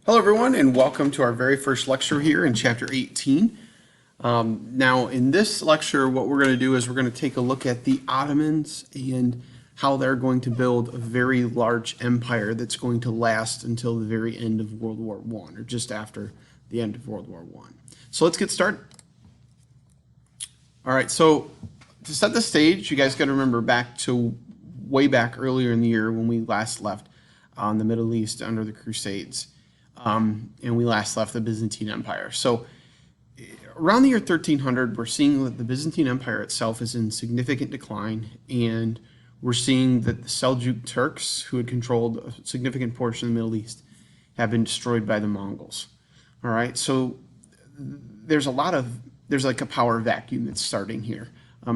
Hello, everyone, and welcome to our very first lecture here in Chapter 18. Now, in this lecture, what we're going to do is we're going to take a look at the Ottomans and how they're going to build a very large empire that's going to last until the very end of World War I, or just after the end of World War I. So let's get started. All right, so to set the stage, you guys got to remember back to way back earlier in the year when we last left the Middle East under the Crusades. And we last left the Byzantine Empire. So around the year 1300, we're seeing that the Byzantine Empire itself is in significant decline, and we're seeing that the Seljuk Turks, who had controlled a significant portion of the Middle East, have been destroyed by the Mongols. All right, so there's like a power vacuum that's starting here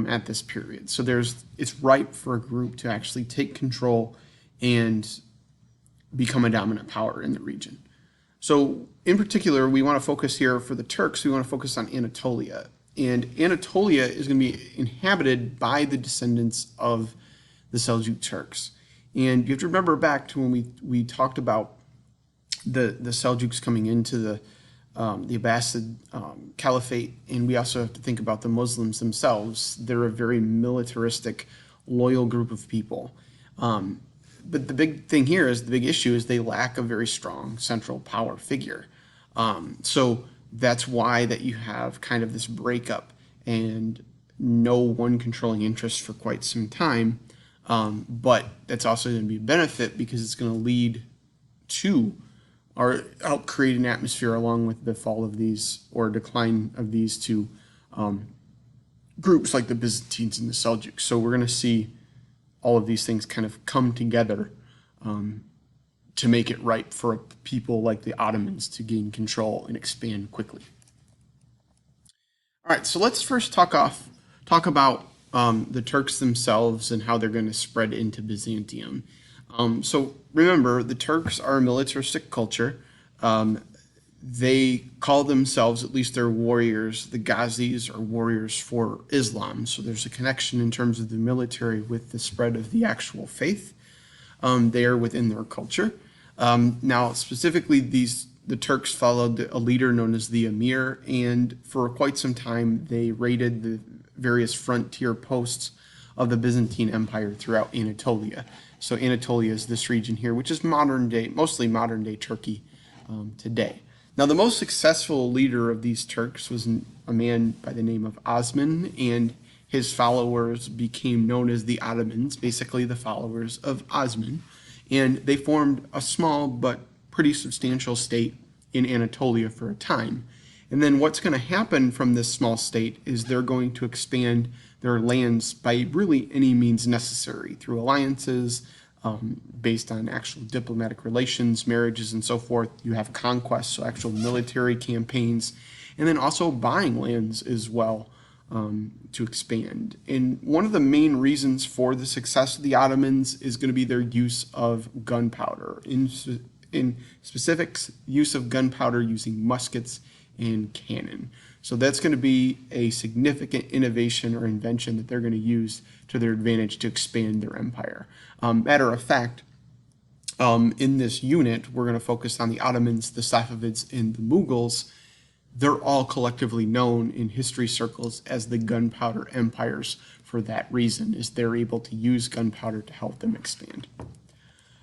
at this period. So it's ripe for a group to actually take control and become a dominant power in the region. So in particular, we want to focus here for the Turks, we want to focus on Anatolia. And Anatolia is going to be inhabited by the descendants of the Seljuk Turks. And you have to remember back to when we talked about the Seljuks coming into the Abbasid Caliphate, and we also have to think about the Muslims themselves. They're a very militaristic, loyal group of people. But the big thing here is the big issue is they lack a very strong central power figure. So that's why that you have kind of this breakup and no one controlling interest for quite some time. But that's also going to be a benefit because it's going to lead to or help create an atmosphere along with the fall of these or decline of these two groups like the Byzantines and the Seljuks. So we're going to see all of these things kind of come together to make it ripe for people like the Ottomans to gain control and expand quickly. All right, so let's first talk about the Turks themselves and how they're going to spread into Byzantium. So remember, the Turks are a militaristic culture. They call themselves, at least their warriors, the Ghazis, are warriors for Islam. So there's a connection in terms of the military with the spread of the actual faith there within their culture. Now, specifically, the Turks followed a leader known as the Emir, and for quite some time, they raided the various frontier posts of the Byzantine Empire throughout Anatolia. So Anatolia is this region here, which is mostly modern day Turkey today. Now, the most successful leader of these Turks was a man by the name of Osman, and his followers became known as the Ottomans, basically the followers of Osman. And they formed a small but pretty substantial state in Anatolia for a time. And then what's going to happen from this small state is they're going to expand their lands by really any means necessary through alliances, based on actual diplomatic relations, marriages, and so forth. You have conquests, so actual military campaigns, and then also buying lands as well to expand. And one of the main reasons for the success of the Ottomans is going to be their use of gunpowder. In specifics, use of gunpowder using muskets and cannon. So that's going to be a significant innovation or invention that they're going to use to their advantage to expand their empire. Matter of fact, in this unit, we're going to focus on the Ottomans, the Safavids, and the Mughals. They're all collectively known in history circles as the gunpowder empires for that reason, is they're able to use gunpowder to help them expand.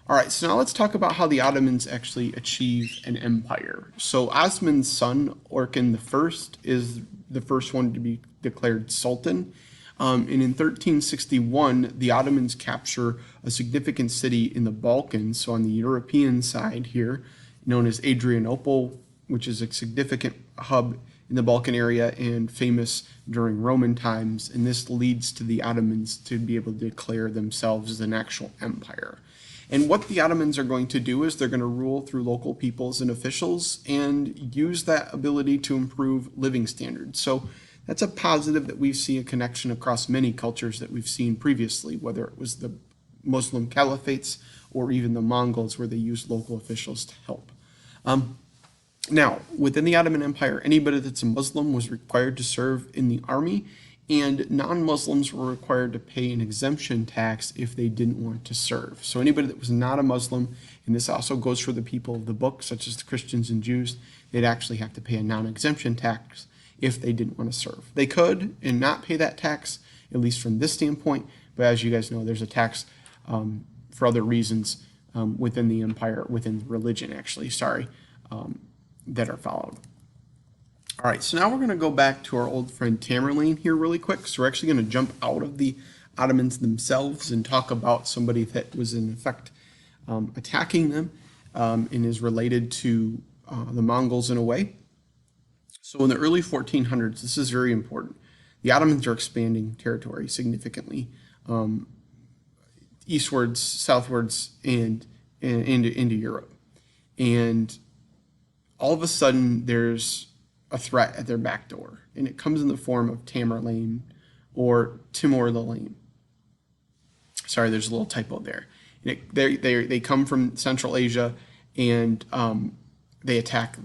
All right, so now let's talk about how the Ottomans actually achieve an empire. So Osman's son, Orkan I, is the first one to be declared sultan. And in 1361, the Ottomans capture a significant city in the Balkans, so on the European side here, known as Adrianople, which is a significant hub in the Balkan area and famous during Roman times. And this leads to the Ottomans to be able to declare themselves as an actual empire. And what the Ottomans are going to do is they're going to rule through local peoples and officials and use that ability to improve living standards. So that's a positive that we see a connection across many cultures that we've seen previously, whether it was the Muslim caliphates or even the Mongols, where they used local officials to help. Now, within the Ottoman Empire, anybody that's a Muslim was required to serve in the army, and non-Muslims were required to pay an exemption tax if they didn't want to serve. So anybody that was not a Muslim, and this also goes for the people of the book, such as the Christians and Jews, they'd actually have to pay a non-exemption tax if they didn't want to serve. They could and not pay that tax, at least from this standpoint, but as you guys know, there's a tax for other reasons within the empire, within the religion actually, that are followed. All right, so now we're going to go back to our old friend Tamerlane here really quick. So we're actually going to jump out of the Ottomans themselves and talk about somebody that was in effect attacking them and is related to the Mongols in a way. So in the early 1400s, this is very important. The Ottomans are expanding territory significantly eastwards, southwards, and into Europe. And all of a sudden, there's a threat at their back door, and it comes in the form of Tamerlane or Timur the Lame. Sorry, there's a little typo there. And they come from Central Asia, and they attack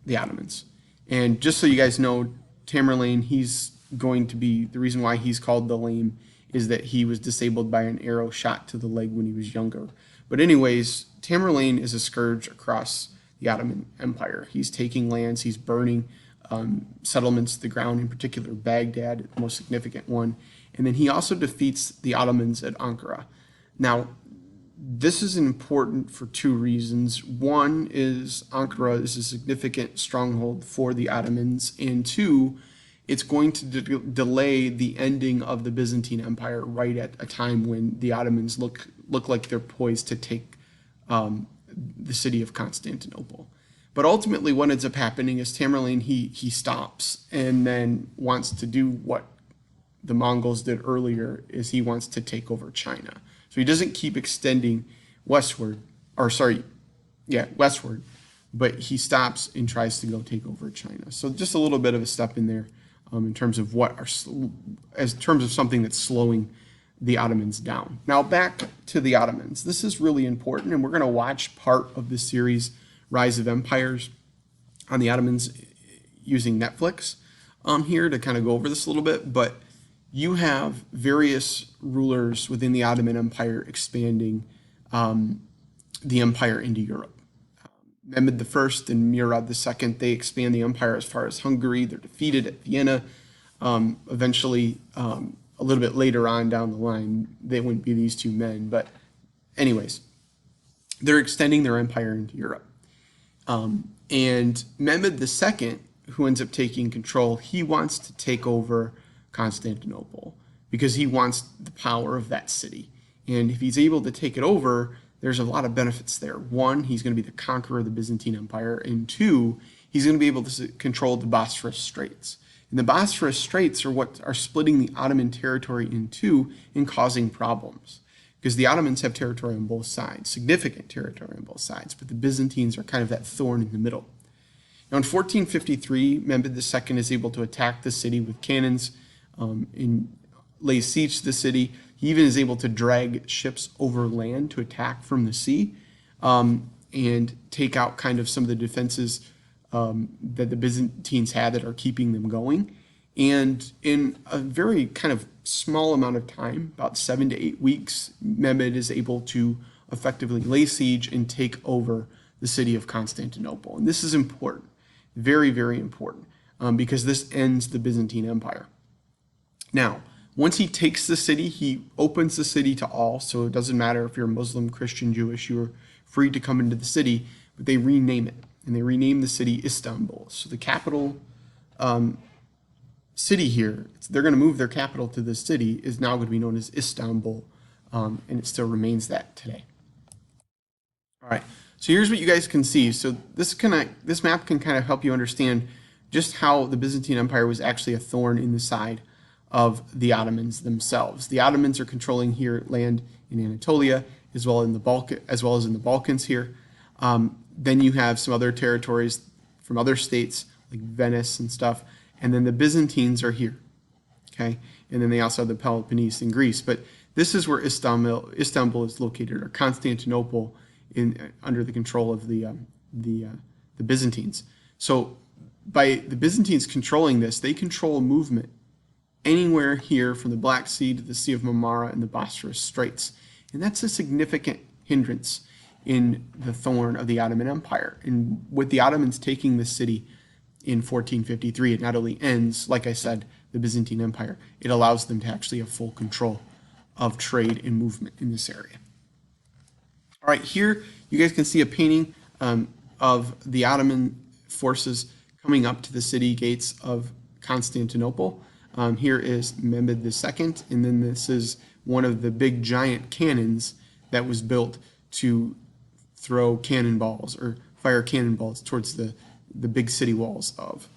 the Ottomans. And just so you guys know, Tamerlane, he's going to be, the reason why he's called the Lame is that he was disabled by an arrow shot to the leg when he was younger. But anyways, Tamerlane is a scourge across the Ottoman Empire. He's taking lands, he's burning settlements to the ground, in particular Baghdad, the most significant one. And then he also defeats the Ottomans at Ankara. Now, this is important for two reasons. One is Ankara is a significant stronghold for the Ottomans, and two, it's going to delay the ending of the Byzantine Empire right at a time when the Ottomans look like they're poised to take the city of Constantinople. But ultimately what ends up happening is Tamerlane, he stops and then wants to do what the Mongols did earlier, is he wants to take over China. So he doesn't keep extending westward, but he stops and tries to go take over China. So just a little bit of a step in there in terms of something that's slowing the Ottomans down. Now back to the Ottomans. This is really important, and we're going to watch part of the series Rise of Empires on the Ottomans using Netflix here to kind of go over this a little bit, but you have various rulers within the Ottoman Empire expanding the empire into Europe. Mehmed I and Murad II, they expand the empire as far as Hungary. They're defeated at Vienna. Eventually, a little bit later on down the line, they wouldn't be these two men. But anyways, they're extending their empire into Europe. And Mehmed II, who ends up taking control, he wants to take over Constantinople because he wants the power of that city. And if he's able to take it over, there's a lot of benefits there. One, he's going to be the conqueror of the Byzantine Empire. And two, he's going to be able to control the Bosphorus Straits. And the Bosphorus Straits are what are splitting the Ottoman territory in two and causing problems. Because the Ottomans have territory on both sides, significant territory on both sides, but the Byzantines are kind of that thorn in the middle. Now in 1453, Mehmed II is able to attack the city with cannons and lay siege to the city. He even is able to drag ships over land to attack from the sea and take out kind of some of the defenses that the Byzantines had that are keeping them going. And in a very kind of small amount of time, about 7 to 8 weeks, Mehmed is able to effectively lay siege and take over the city of Constantinople. And this is important, very, very important, because this ends the Byzantine Empire. Now, once he takes the city, he opens the city to all, so it doesn't matter if you're Muslim, Christian, Jewish, you're free to come into the city, but they rename it, and they rename the city Istanbul. So the capital city here, they're going to move their capital to this city, is now going to be known as Istanbul, and it still remains that today. All right, so here's what you guys can see. So this map can kind of help you understand just how the Byzantine Empire was actually a thorn in the side of the Ottomans themselves. The Ottomans are controlling here land in Anatolia, as well as in the Balkans here. Then you have some other territories from other states like Venice and stuff, and then the Byzantines are here, okay? And then they also have the Peloponnese in Greece. But this is where Istanbul is located, or Constantinople, under the control of the Byzantines. So by the Byzantines controlling this, they control a movement anywhere here from the Black Sea to the Sea of Marmara and the Bosphorus Straits. And that's a significant hindrance in the thorn of the Ottoman Empire. And with the Ottomans taking the city in 1453, it not only ends, like I said, the Byzantine Empire, it allows them to actually have full control of trade and movement in this area. All right, here you guys can see a painting of the Ottoman forces coming up to the city gates of Constantinople. Here is Mehmed II, and then this is one of the big giant cannons that was built to throw cannonballs or fire cannonballs towards the big city walls of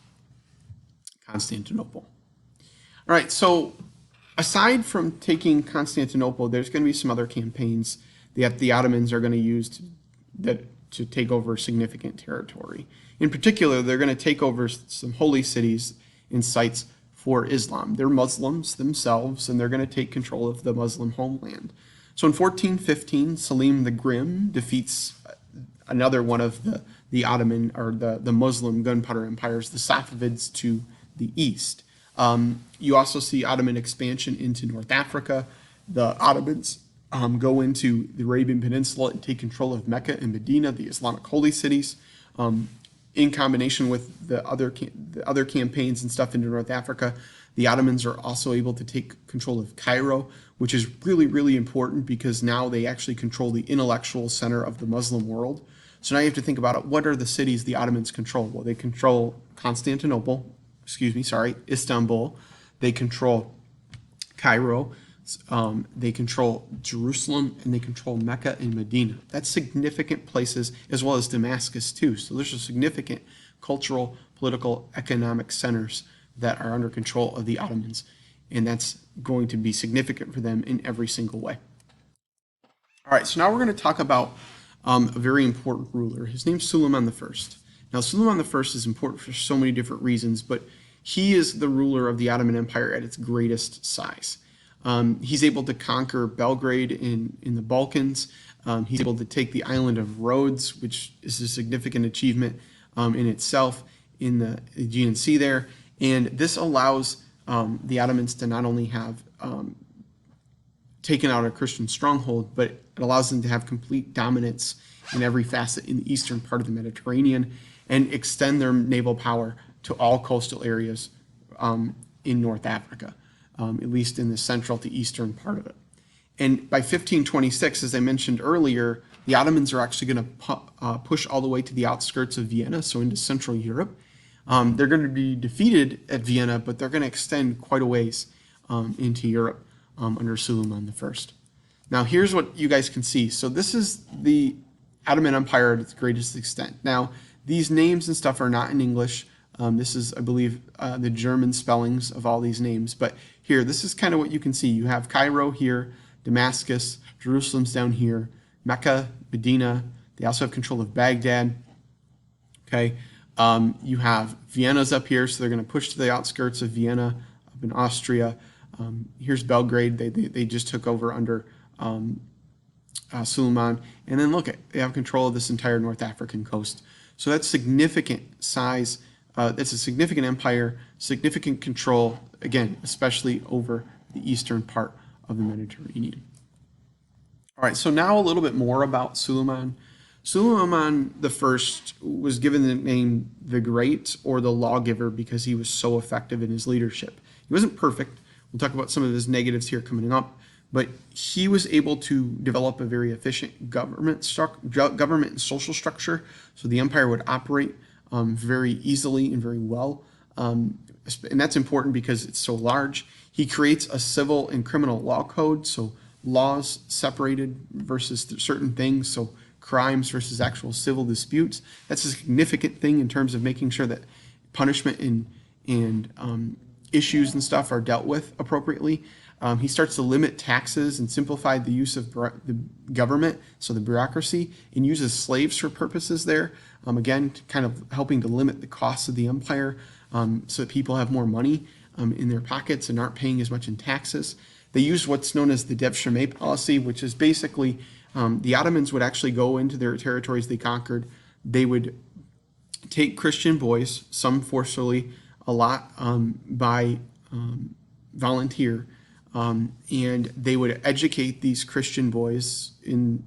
Constantinople. All right, so aside from taking Constantinople, there's going to be some other campaigns that the Ottomans are going to use to take over significant territory. In particular, they're going to take over some holy cities and sites for Islam. They're Muslims themselves, and they're going to take control of the Muslim homeland. So in 1415, Selim the Grim defeats another one of the Ottoman or the Muslim gunpowder empires, the Safavids to the east. You also see Ottoman expansion into North Africa. The Ottomans go into the Arabian Peninsula and take control of Mecca and Medina, the Islamic holy cities. In combination with the other campaigns and stuff into North Africa, the Ottomans are also able to take control of Cairo, which is really, really important because now they actually control the intellectual center of the Muslim world. So now you have to think about it. What are the cities the Ottomans control? Well, they control Istanbul. They control Cairo. They control Jerusalem, and they control Mecca and Medina. That's significant places, as well as Damascus too. So there's a significant cultural, political, economic centers that are under control of the Ottomans, and that's going to be significant for them in every single way. All right, so now we're going to talk about a very important ruler. His name's Suleiman I. Now, Suleiman I is important for so many different reasons, but he is the ruler of the Ottoman Empire at its greatest size. He's able to conquer Belgrade in the Balkans. He's able to take the island of Rhodes, which is a significant achievement in itself in the Aegean Sea there. And this allows the Ottomans to not only have taken out a Christian stronghold, but it allows them to have complete dominance in every facet in the eastern part of the Mediterranean and extend their naval power to all coastal areas in North Africa. At least in the central to eastern part of it. And by 1526, as I mentioned earlier, the Ottomans are actually going to push all the way to the outskirts of Vienna, so into Central Europe. They're going to be defeated at Vienna, but they're going to extend quite a ways into Europe under Suleiman I. Now, here's what you guys can see. So this is the Ottoman Empire at its greatest extent. Now, these names and stuff are not in English. This is, I believe, the German spellings of all these names. But here, this is kind of what you can see. You have Cairo here, Damascus, Jerusalem's down here, Mecca, Medina. They also have control of Baghdad. Okay, you have Vienna's up here, so they're going to push to the outskirts of Vienna, up in Austria. Here's Belgrade. They just took over under Suleiman. And then look, they have control of this entire North African coast. So that's significant size. It's a significant empire, significant control, again, especially over the eastern part of the Mediterranean. All right, so now a little bit more about Suleiman. Suleiman I was given the name the Great or the Lawgiver because he was so effective in his leadership. He wasn't perfect. We'll talk about some of his negatives here coming up, but he was able to develop a very efficient government and social structure, so the empire would operate very easily and very well. And that's important because it's so large. He creates a civil and criminal law code, so laws separated versus certain things, so crimes versus actual civil disputes. That's a significant thing in terms of making sure that punishment and issues and stuff are dealt with appropriately. He starts to limit taxes and simplify the use of the government, so the bureaucracy, and uses slaves for purposes there. Again, kind of helping to limit the costs of the empire so that people have more money in their pockets and aren't paying as much in taxes. They use what's known as the Devshirme policy, which is basically the Ottomans would actually go into their territories they conquered. They would take Christian boys, some forcefully, a lot by volunteer, and they would educate these Christian boys in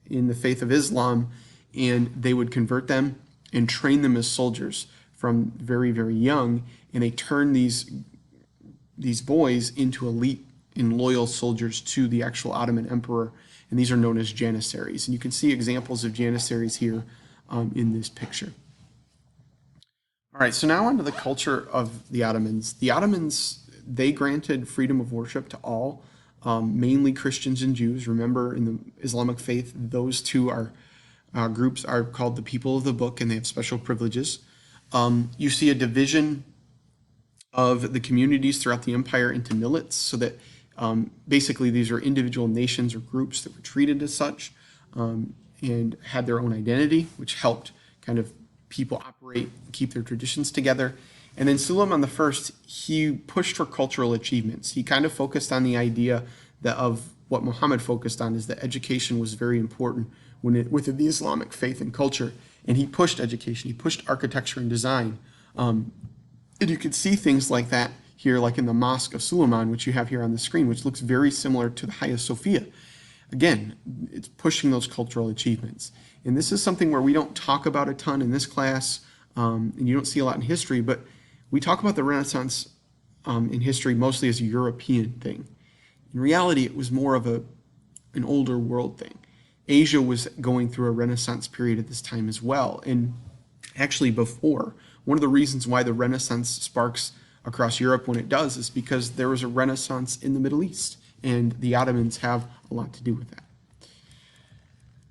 the faith of Islam, and they would convert them and train them as soldiers from very, very young, and they turned these boys into elite and loyal soldiers to the actual Ottoman Emperor, and these are known as Janissaries. And you can see examples of Janissaries here in this picture. All right, so now onto the culture of the Ottomans. The Ottomans, they granted freedom of worship to all, mainly Christians and Jews. Remember, in the Islamic faith, those two groups are called the people of the book, and they have special privileges. You see a division of the communities throughout the empire into millets, so that basically these are individual nations or groups that were treated as such and had their own identity, which helped kind of people operate and keep their traditions together. And then Suleiman I, he pushed for cultural achievements. He kind of focused on the idea that of what Muhammad focused on, is that education was very important within the Islamic faith and culture. And he pushed education. He pushed architecture and design. And you can see things like that here, like in the Mosque of Suleiman, which you have here on the screen, which looks very similar to the Hagia Sophia. Again, it's pushing those cultural achievements. And this is something where we don't talk about a ton in this class, and you don't see a lot in history, but we talk about the Renaissance in history mostly as a European thing. In reality, it was more of an older world thing. Asia was going through a Renaissance period at this time as well, and actually before. One of the reasons why the Renaissance sparks across Europe when it does is because there was a Renaissance in the Middle East, and the Ottomans have a lot to do with that.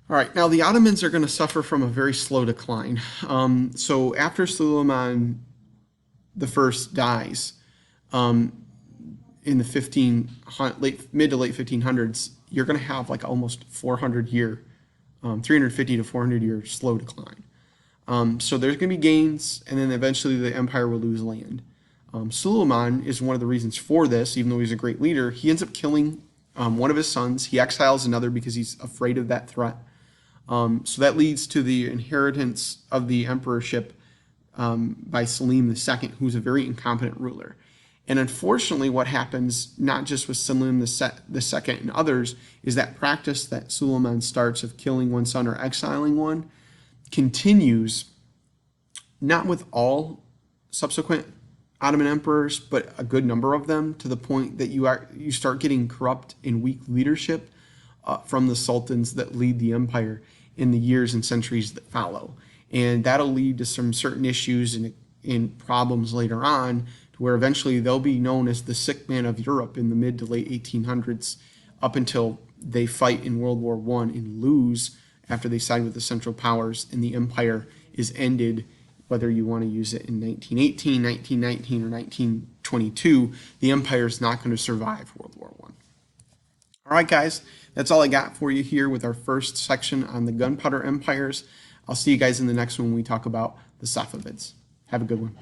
All right, now the Ottomans are going to suffer from a very slow decline. So after Suleiman I dies in the mid to late 1500s, you're going to have like almost 350 to 400 year slow decline. So there's going to be gains, and then eventually the empire will lose land. Suleiman is one of the reasons for this. Even though he's a great leader, he ends up killing one of his sons. He exiles another because he's afraid of that threat. So that leads to the inheritance of the emperorship by Selim II, who's a very incompetent ruler. And unfortunately, what happens, not just with Selim II and others, is that practice that Suleiman starts of killing one son or exiling one continues, not with all subsequent Ottoman emperors, but a good number of them, to the point that you start getting corrupt and weak leadership from the sultans that lead the empire in the years and centuries that follow. And that'll lead to some certain issues and problems later on, to where eventually they'll be known as the sick man of Europe in the mid to late 1800s, up until they fight in World War I and lose after they side with the Central Powers, and the empire is ended. Whether you want to use it in 1918, 1919, or 1922, the empire is not going to survive World War I. All right, guys, that's all I got for you here with our first section on the gunpowder empires. I'll see you guys in the next one when we talk about the Safavids. Have a good one.